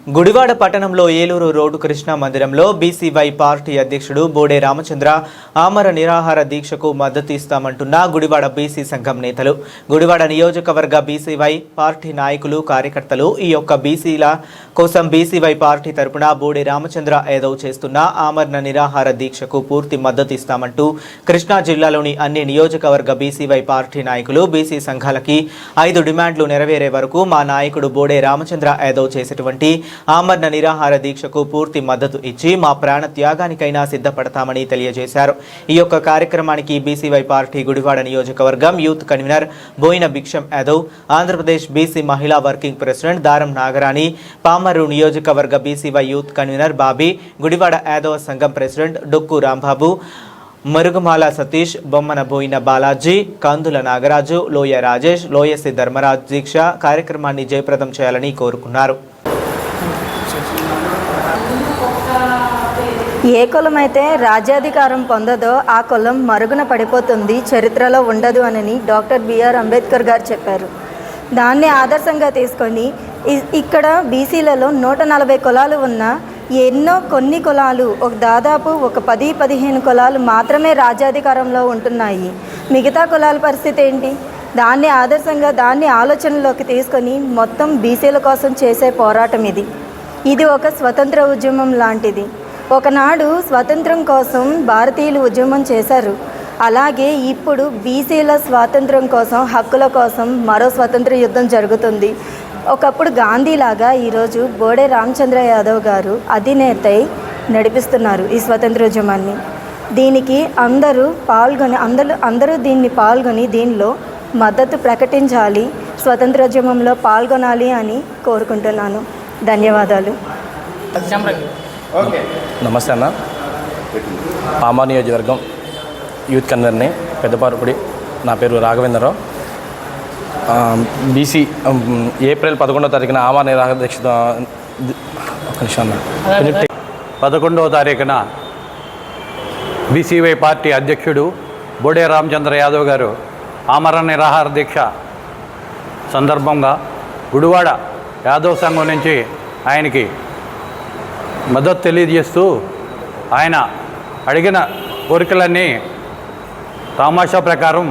గుడివాడ పట్టణంలో ఏలూరు రోడ్డు కృష్ణా మందిరంలో BCY party అధ్యక్షుడు బోడే రామచంద్ర ఆమర నిరాహార దీక్షకు మద్దతు ఇస్తామంటున్న గుడివాడ బీసీ సంఘం నేతలు, గుడివాడ నియోజకవర్గ బీసీవై పార్టీ నాయకులు, కార్యకర్తలు ఈ యొక్క బీసీల కోసం బీసీవై పార్టీ తరపున బోడే రామచంద్ర యాదవ్ చేస్తున్న ఆమరణ నిరాహార దీక్షకు పూర్తి మద్దతు ఇస్తామంటూ కృష్ణా జిల్లాలోని అన్ని నియోజకవర్గ బీసీవై పార్టీ నాయకులు, బీసీ సంఘాలకి 5 డిమాండ్లు నెరవేరే వరకు మా నాయకుడు బోడే రామచంద్ర యాదవ్ చేసేటువంటి ఆమరణ నిరాహార దీక్షకు పూర్తి మద్దతు ఇచ్చి మా ప్రాణ త్యాగానికైనా సిద్ధపడతామని తెలియజేశారు. ఈ యొక్క కార్యక్రమానికి బీసీవై పార్టీ గుడివాడ నియోజకవర్గం యూత్ కన్వీనర్ బోయిన భిక్షం యాదవ్, ఆంధ్రప్రదేశ్ బీసీ మహిళా వర్కింగ్ ప్రెసిడెంట్ దారం నాగరాణి, పామరు నియోజకవర్గ BCY youth convener Bobby, Gudivada Yadava సంఘం ప్రెసిడెంట్ డొక్కు రాంబాబు, మరుగుమాల సతీష్, బొమ్మన బోయిన బాలాజీ, కందుల నాగరాజు, లోయ రాజేష్, లోయసి ధర్మరాజ్ దీక్ష కార్యక్రమాన్ని జయప్రదం చేయాలని కోరుకున్నారు. ఏ కులం అయితే రాజ్యాధికారం పొందదో ఆ కులం మరుగున పడిపోతుంది, చరిత్రలో ఉండదు అని డాక్టర్ బిఆర్ అంబేద్కర్ గారు చెప్పారు. దాన్ని ఆదర్శంగా తీసుకొని ఇక్కడ బీసీలలో 140 కులాలు ఉన్న కొన్ని కులాలు దాదాపు 10-15 కులాలు మాత్రమే రాజ్యాధికారంలో ఉంటున్నాయి. మిగతా కులాల పరిస్థితి ఏంటి? దాన్ని ఆదర్శంగా దాన్ని ఆలోచనలోకి తీసుకొని మొత్తం బీసీల కోసం చేసే పోరాటం ఇది ఒక స్వతంత్ర ఉద్యమం లాంటిది. ఒకనాడు స్వాతంత్రం కోసం భారతీయులు ఉద్యమం చేశారు. అలాగే ఇప్పుడు బీసీల స్వాతంత్రం కోసం, హక్కుల కోసం మరో స్వతంత్ర యుద్ధం జరుగుతుంది. ఒకప్పుడు గాంధీలాగా ఈరోజు బోడే రామచంద్ర యాదవ్ గారు అధినేతై నడిపిస్తున్నారు ఈ స్వతంత్రోద్యమాన్ని. దీనికి అందరూ దీన్ని పాల్గొని దీనిలో మద్దతు ప్రకటించాలి, స్వతంత్రోద్యమంలో పాల్గొనాలి అని కోరుకుంటున్నాను. ధన్యవాదాలు. నమస్తే అన్న. పామర్ నియోజకవర్గం యూత్ కన్వీనర్ని, పెద్దపారుపడి. నా పేరు రాఘవేంద్రరావు. బీసీ ఏప్రిల్ 11వ తారీఖున ఆమరణ నిరాహార దీక్ష 11వ తారీఖున బీసీవై పార్టీ అధ్యక్షుడు బోడే రామచంద్ర యాదవ్ గారు ఆమరణ నిరాహార దీక్ష సందర్భంగా గుడివాడ యాదవ్ సంఘం నుంచి ఆయనకి మద్దతు తెలియజేస్తూ ఆయన అడిగిన కోరికలన్నీ తమాషా ప్రకారం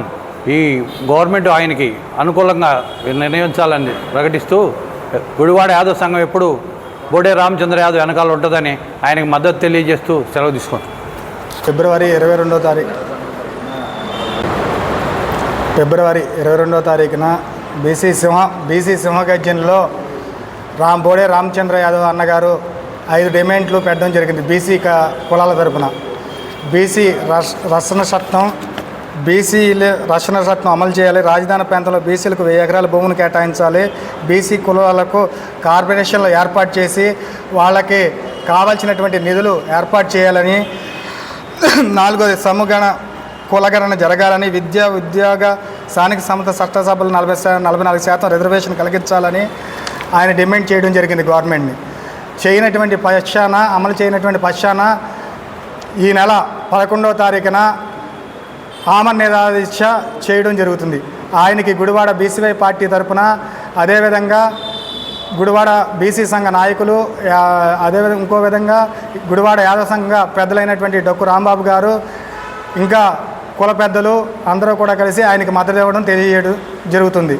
ఈ గవర్నమెంట్ ఆయనకి అనుకూలంగా నిర్ణయించాలని ప్రకటిస్తూ గుడివాడ యాదవ్ సంఘం ఎప్పుడు బోడే రామచంద్ర యాదవ్ వెనకాల ఉంటుందని ఆయనకి మద్దతు తెలియజేస్తూ సెలవు తీసుకుంటాం. ఫిబ్రవరి 22వ తారీఖున బీసీ సింహగర్జనలో బోడే రామచంద్ర యాదవ్ అన్నగారు 5 డిమాండ్లు పెట్టడం జరిగింది. బీసీ కులాల తరపున బీసీ రక్షణ చట్టం అమలు చేయాలి, రాజధాని ప్రాంతంలో బీసీలకు 1000 ఎకరాల భూమిని కేటాయించాలి, బీసీ కులాలకు కార్పొరేషన్లు ఏర్పాటు చేసి వాళ్ళకి కావాల్సినటువంటి నిధులు ఏర్పాటు చేయాలని, 4వ సమూహ కులగణన జరగాలని, ఉద్యోగ స్థానిక సంస్థ చట్టసభలు 44% రిజర్వేషన్ కలిగించాలని ఆయన డిమాండ్ చేయడం జరిగింది. గవర్నమెంట్ని అమలు చేయనటువంటి పక్షాన ఈ నెల 11వ తారీఖున ఆమరణ నిరాహార దీక్ష చేయడం జరుగుతుంది. ఆయనకి గుడివాడ బీసీవై పార్టీ తరఫున, అదేవిధంగా గుడివాడ బీసీ సంఘ నాయకులు, అదేవిధంగా ఇంకో విధంగా గుడివాడ యాదవ సంఘ పెద్దలైనటువంటి డొక్కు రాంబాబు గారు, ఇంకా కుల పెద్దలు అందరూ కూడా కలిసి ఆయనకి మద్దతు ఇవ్వడం తెలియజేయడం జరుగుతుంది.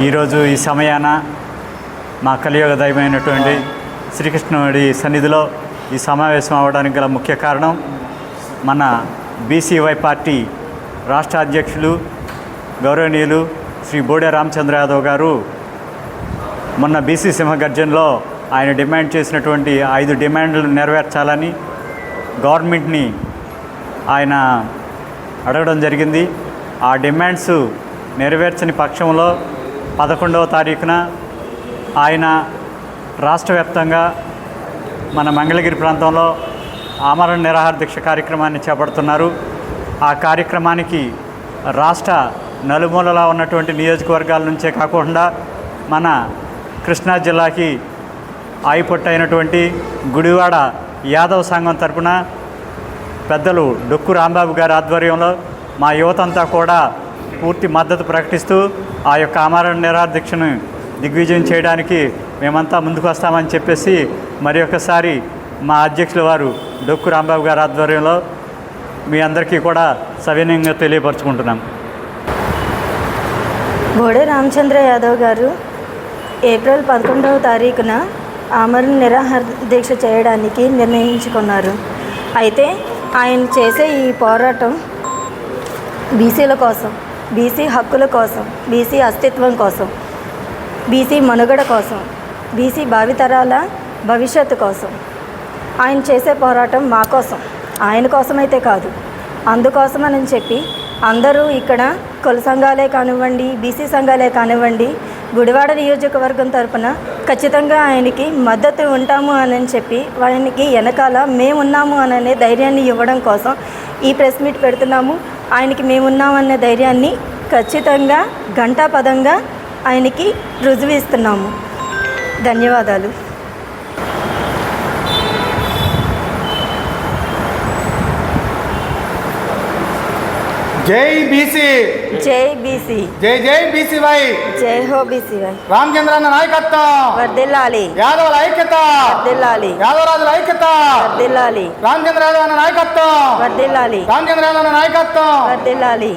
ఈరోజు ఈ సమయాన మా కలియుగ దైవమైనటువంటి శ్రీకృష్ణుడి సన్నిధిలో ఈ సమావేశం అవ్వడానికి గల ముఖ్య కారణం, మన బీసీవై పార్టీ రాష్ట్ర అధ్యక్షులు గౌరవనీయులు శ్రీ బోడే రామచంద్ర యాదవ్ గారు మొన్న బీసీ సింహగర్జనలో ఆయన డిమాండ్ చేసినటువంటి 5 డిమాండ్లు నెరవేర్చాలని గవర్నమెంట్ని ఆయన అడగడం జరిగింది. ఆ డిమాండ్స్ నెరవేర్చని పక్షంలో 11వ తారీఖున ఆయన రాష్ట్ర వ్యాప్తంగా మన మంగళగిరి ప్రాంతంలో ఆమరణ నిరాహార దీక్ష కార్యక్రమాన్ని చేపడుతున్నారు. ఆ కార్యక్రమానికి రాష్ట్ర నలుమూలలా ఉన్నటువంటి నియోజకవర్గాల నుంచే కాకుండా మన కృష్ణా జిల్లాకి ఆయిపొట్టు అయినటువంటి గుడివాడ యాదవ్ సంఘం తరపున పెద్దలు డొక్కు రాంబాబు గారి ఆధ్వర్యంలో మా యువతంతా కూడా పూర్తి మద్దతు ప్రకటిస్తూ ఆ యొక్క ఆమరణ నిరాహార దీక్షను దిగ్విజయం చేయడానికి మేమంతా ముందుకు వస్తామని చెప్పేసి మరి ఒకసారి మా అధ్యక్షుల వారు డొక్కు రాంబాబు గారి ఆధ్వర్యంలో మీ అందరికీ కూడా సవినయంగా తెలియపరచుకుంటున్నాం. బోడే రామచంద్ర యాదవ్ గారు ఏప్రిల్ 11వ తారీఖున ఆమరణ నిరాహార దీక్ష చేయడానికి నిర్ణయించుకున్నారు. అయితే ఆయన చేసే ఈ పోరాటం బీసీల కోసం, బీసీ హక్కుల కోసం, బీసీ అస్తిత్వం కోసం, బీసీ మనుగడ కోసం, బీసీ భావితరాల భవిష్యత్తు కోసం ఆయన చేసే పోరాటం మా కోసం, ఆయన కోసమైతే కాదు, అందుకోసమని చెప్పి అందరూ ఇక్కడ కుల సంఘాలే కానివ్వండి, బీసీ సంఘాలే కానివ్వండి, గుడివాడ నియోజకవర్గం తరపున ఖచ్చితంగా ఆయనకి మద్దతు ఉంటాము అని చెప్పి ఆయనకి వెనకాల మేమున్నాము అనే ధైర్యాన్ని ఇవ్వడం కోసం ఈ ప్రెస్ మీట్ పెడుతున్నాము. ఆయనకి మేమున్నామనే ధైర్యాన్ని ఖచ్చితంగా ఘంటాపదంగా ఆయనకి రుజువిస్తున్నాము. ధన్యవాదాలు. జై బీసీ, జై బీసీ, జై జై బీసీవై, జై హో బీసీవై. రామచంద్రన్న నాయకత్వం వర్ధిల్లాలి, యాదవుల ఐక్యత వర్ధిల్లాలి, యాదవరాజుల ఐక్యత వర్ధిల్లాలి, రామచంద్ర యాదవ్ అన్న నాయకత్వం వర్ధిల్లాలి, రామచంద్ర యాదవ్ అన్న నాయకత్వం వర్ధిల్లాలి.